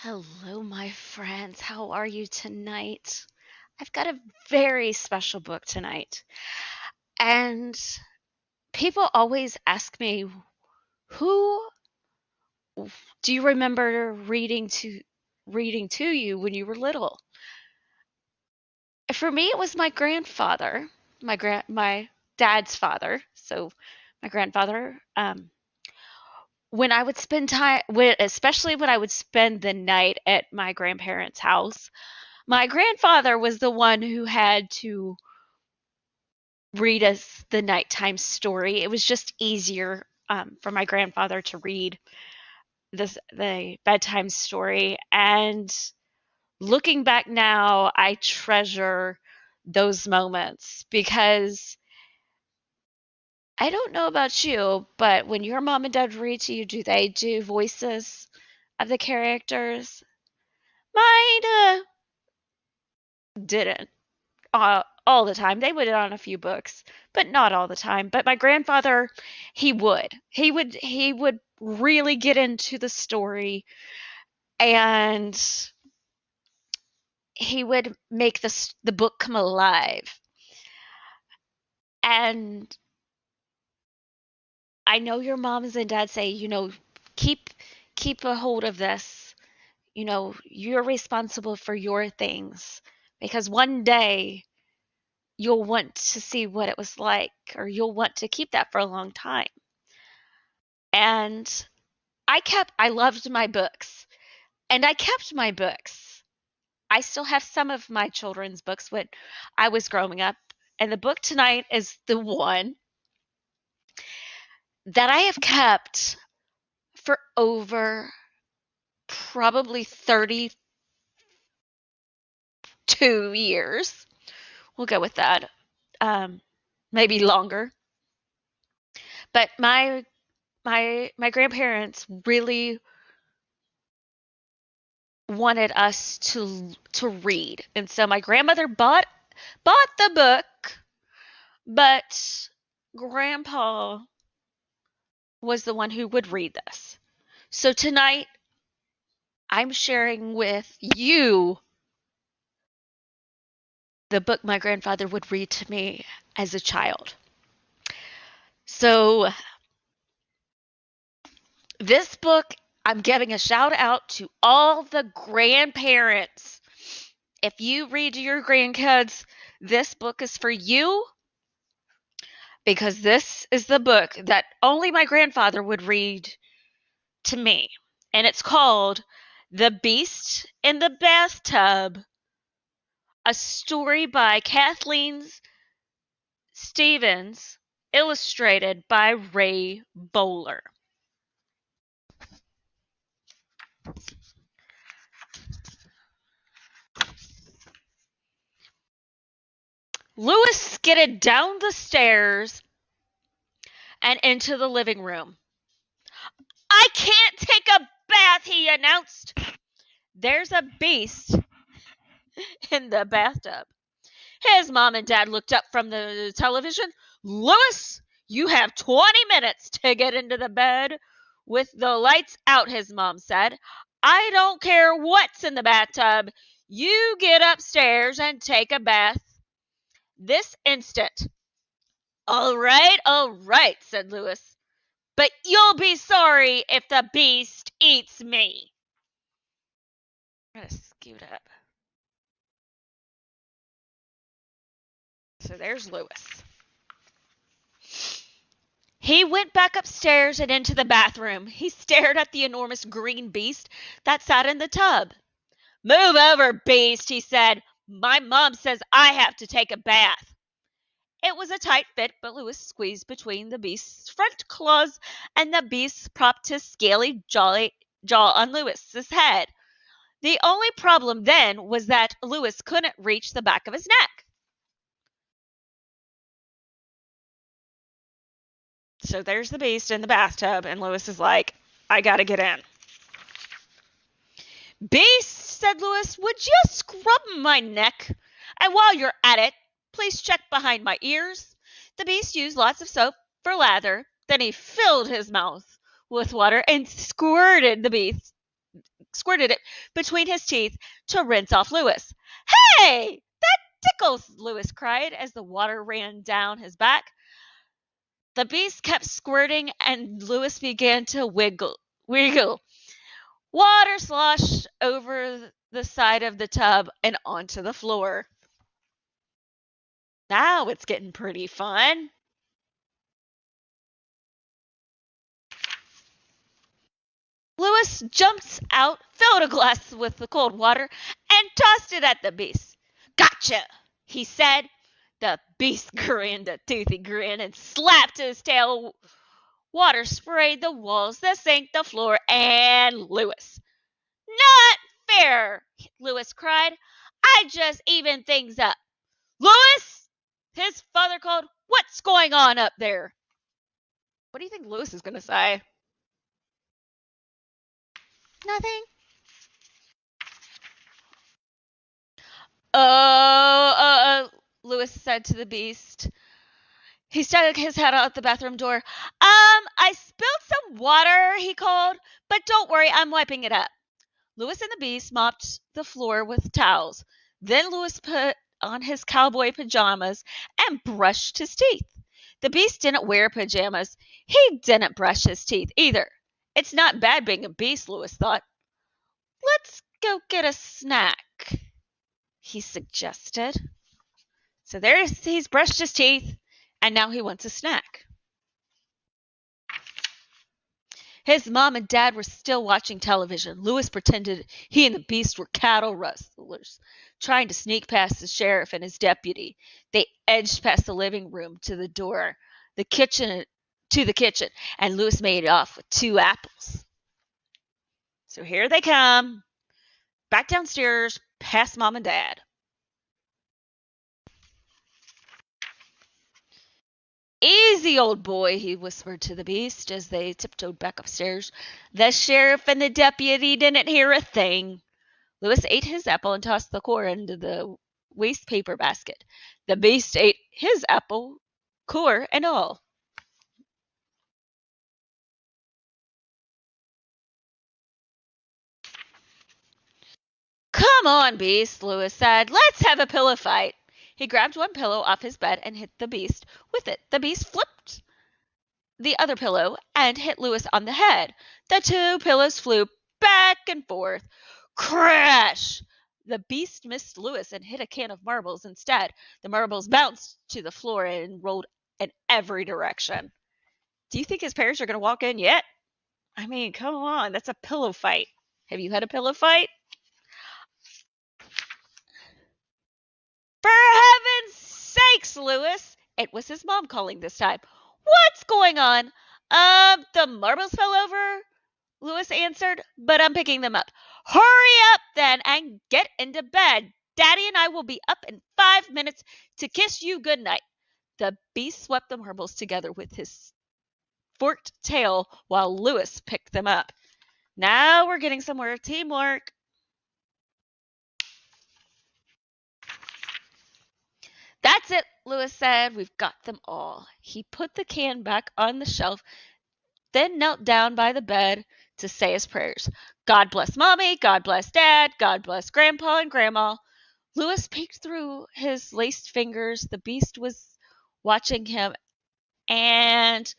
Hello, my friends. How are you tonight? I've got a very special book tonight. And people always ask me, who do you remember reading to you when you were little? For me, it was my grandfather, my dad's father. So my grandfather, when I would spend time, especially when I would spend the night at my grandparents' house, my grandfather was the one who had to read us the nighttime story. It was just easier for my grandfather to read the bedtime story. And looking back now, I treasure those moments because I don't know about you, but when your mom and dad read to you, do they do voices of the characters? Mine didn't. All the time. They would on a few books, but not all the time. But my grandfather, he would. He would really get into the story, and he would make the book come alive. And I know your moms and dads say, keep keep a hold of this. You're responsible for your things because one day you'll want to see what it was like, or you'll want to keep that for a long time. And I loved my books, and I kept my books. I still have some of my children's books when I was growing up, and the book tonight is the one that I have kept for over probably 32 years. We'll go with that. Um, Maybe longer. But my grandparents really wanted us to read. And so my grandmother bought the book, but grandpa was the one who would read this. So tonight I'm sharing with you the book my grandfather would read to me as a child. So this book, I'm giving a shout out to all the grandparents. If you read to your grandkids, this book is for you because this is the book that only my grandfather would read to me. And it's called The Beast in the Bathtub, a story by Kathleen Stevens, illustrated by Ray Bowler. Lewis skidded down the stairs and into the living room. I can't take a bath, he announced. There's a beast in the bathtub. His mom and dad looked up from the television. Lewis, you have 20 minutes to get into the bed with the lights out, his mom said. I don't care what's in the bathtub. You get upstairs and take a bath this instant. All right, said Lewis. But you'll be sorry if the beast eats me. I'm going to scoot up. So there's Lewis. He went back upstairs and into the bathroom. He stared at the enormous green beast that sat in the tub. Move over, beast, he said. My mom says I have to take a bath. It was a tight fit, but Lewis squeezed between the beast's front claws, and the beast propped his scaly jaw on Lewis's head. The only problem then was that Lewis couldn't reach the back of his neck. So there's the beast in the bathtub, and Lewis is like, I gotta get in. Beast, said Lewis, would you scrub my neck? And while you're at it, please check behind my ears. The beast used lots of soap for lather. Then he filled his mouth with water and squirted the beast squirted it between his teeth to rinse off Lewis. Hey, that tickles, Lewis cried as the water ran down his back. The beast kept squirting and Lewis began to wiggle. Water sloshed over the side of the tub and onto the floor. Now it's getting pretty fun. Lewis jumped out, filled a glass with the cold water, and tossed it at the beast. Gotcha, he said. The beast grinned a toothy grin and slapped his tail. Water sprayed the walls, the sink, the floor, and Lewis. Not fair, Lewis cried. I just even things up. Lewis! His father called. What's going on up there? What do you think Lewis is going to say? Nothing. Lewis said to the beast. He stuck his head out the bathroom door. I spilled some water, he called, but don't worry, I'm wiping it up. Lewis and the beast mopped the floor with towels. Then Lewis put on his cowboy pajamas and brushed his teeth. The beast didn't wear pajamas. He didn't brush his teeth either. It's not bad being a beast, Lewis thought. Let's go get a snack, he suggested. So he's brushed his teeth, and now he wants a snack. His mom and dad were still watching television. Lewis pretended he and the beast were cattle rustlers, trying to sneak past the sheriff and his deputy. They edged past the living room to the door, the kitchen, and Lewis made off with 2 apples. So here they come, back downstairs, past mom and dad. Easy, old boy, he whispered to the beast as they tiptoed back upstairs. The sheriff and the deputy didn't hear a thing. Lewis ate his apple and tossed the core into the waste paper basket. The beast ate his apple, core and all. Come on, beast, Lewis said. Let's have a pillow fight. He grabbed one pillow off his bed and hit the beast with it. The beast flipped the other pillow and hit Lewis on the head. The 2 pillows flew back and forth. Crash! The beast missed Lewis and hit a can of marbles instead. The marbles bounced to the floor and rolled in every direction. Do you think his parents are going to walk in yet? I mean, come on, that's a pillow fight. Have you had a pillow fight? For heaven's sakes, Lewis! It was his mom calling this time. What's going on? The marbles fell over, Lewis answered, but I'm picking them up. Hurry up, then, and get into bed. Daddy and I will be up in 5 minutes to kiss you good night. The beast swept the marbles together with his forked tail while Lewis picked them up. Now we're getting somewhere. Teamwork. That's it, Lewis said. We've got them all. He put the can back on the shelf, then knelt down by the bed to say his prayers. God bless Mommy, God bless Dad, God bless Grandpa and Grandma. Lewis peeked through his laced fingers. The beast was watching him. And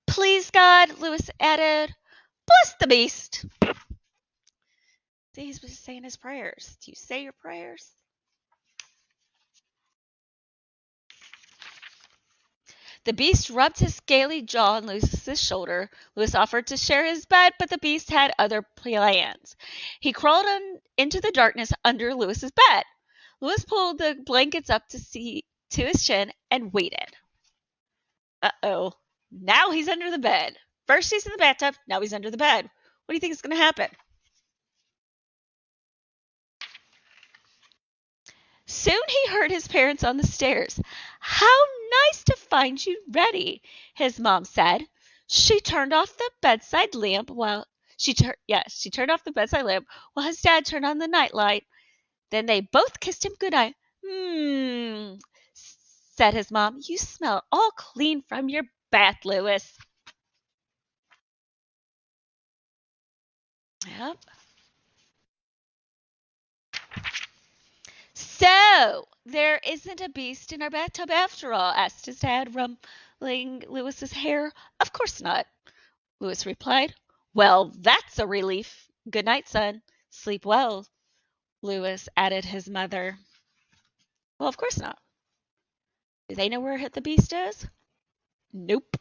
please, God, Lewis added, bless the beast. See, he's just saying his prayers. Do you say your prayers? The beast rubbed his scaly jaw on Lewis's shoulder. Lewis offered to share his bed, but the beast had other plans. He crawled into the darkness under Lewis's bed. Lewis pulled the blankets up to his chin and waited. Uh-oh. Now he's under the bed. First he's in the bathtub, now he's under the bed. What do you think is going to happen? Soon he heard his parents on the stairs. How nice to find you ready, his mom said. She turned off the bedside lamp while his dad turned on the nightlight. Then they both kissed him goodnight. Said his mom. You smell all clean from your bath, Lewis. Yep. So, there isn't a beast in our bathtub after all? Asked his dad, rumpling Lewis's hair. Of course not, Lewis replied. Well, that's a relief. Good night, son. Sleep well, Lewis added his mother. Well, of course not. Do they know where the beast is? Nope,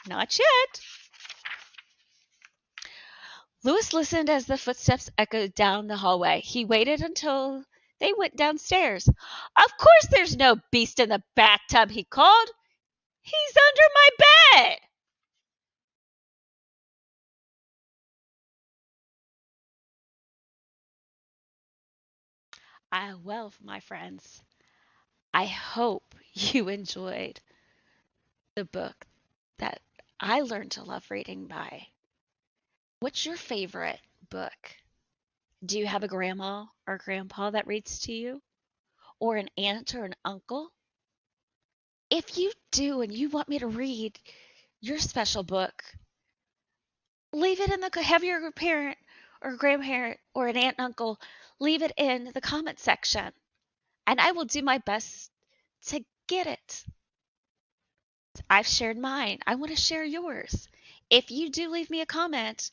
not yet. Lewis listened as the footsteps echoed down the hallway. He waited until they went downstairs. Of course there's no beast in the bathtub, he called. He's under my bed. Well, my friends, I hope you enjoyed the book that I learned to love reading by. What's your favorite book? Do you have a grandma or grandpa that reads to you? Or an aunt or an uncle? If you do and you want me to read your special book, leave it in the have your parent or grandparent or an aunt and uncle leave it in the comment section and I will do my best to get it. I've shared mine. I want to share yours. If you do leave me a comment,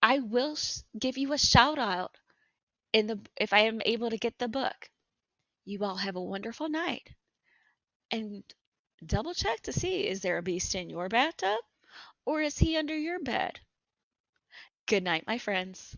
I will give you a shout out in the if I am able to get the book. You all have a wonderful night. And double check to see, is there a beast in your bathtub or is he under your bed? Good night, my friends.